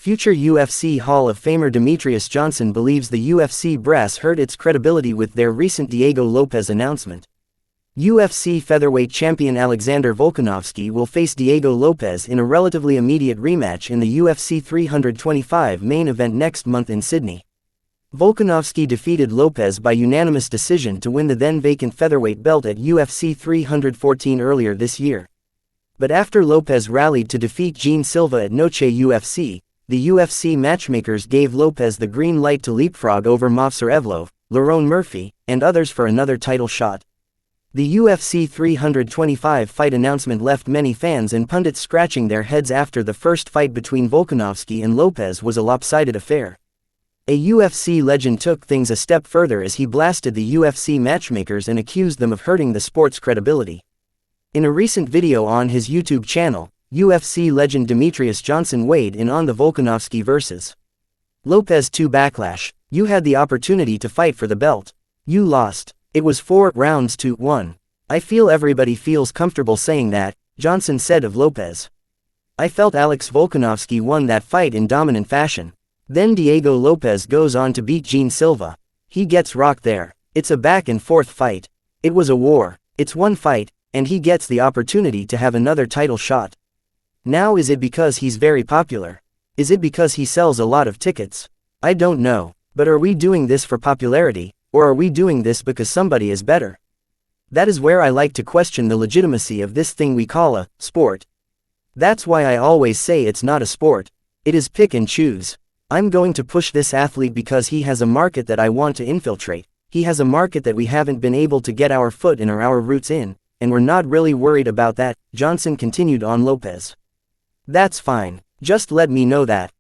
Future UFC Hall of Famer Demetrious Johnson believes the UFC brass hurt its credibility with their recent Diego Lopes announcement. UFC featherweight champion Alexander Volkanovski will face Diego Lopes in a relatively immediate rematch in the UFC 325 main event next month in Sydney. Volkanovski defeated Lopes by unanimous decision to win the then-vacant featherweight belt at UFC 314 earlier this year. But after Lopes rallied to defeat Jean Silva at Noche UFC, the UFC matchmakers gave Lopes the green light to leapfrog over Movsar Evloev, Lerone Murphy, and others for another title shot. The UFC 325 fight announcement left many fans and pundits scratching their heads after the first fight between Volkanovski and Lopes was a lopsided affair. A UFC legend took things a step further as he blasted the UFC matchmakers and accused them of hurting the sport's credibility. In a recent video on his YouTube channel, UFC legend Demetrious Johnson weighed in on the Volkanovski vs. Lopes 2 backlash. "You had the opportunity to fight for the belt. You lost. It was 4 rounds to 1. I feel everybody feels comfortable saying that," Johnson said of Lopes. "I felt Alex Volkanovski won that fight in dominant fashion. Then Diego Lopes goes on to beat Jean Silva. He gets rocked there. It's a back and forth fight. It was a war. It's one fight, and he gets the opportunity to have another title shot. Now is it because he's very popular? Is it because he sells a lot of tickets? I don't know, but are we doing this for popularity, or are we doing this because somebody is better? That is where I like to question the legitimacy of this thing we call a sport. That's why I always say it's not a sport. It is pick and choose. I'm going to push this athlete because he has a market that I want to infiltrate. He has a market that we haven't been able to get our foot in or our roots in, and we're not really worried about that," Johnson continued on Lopes. "That's fine. Just let me know that.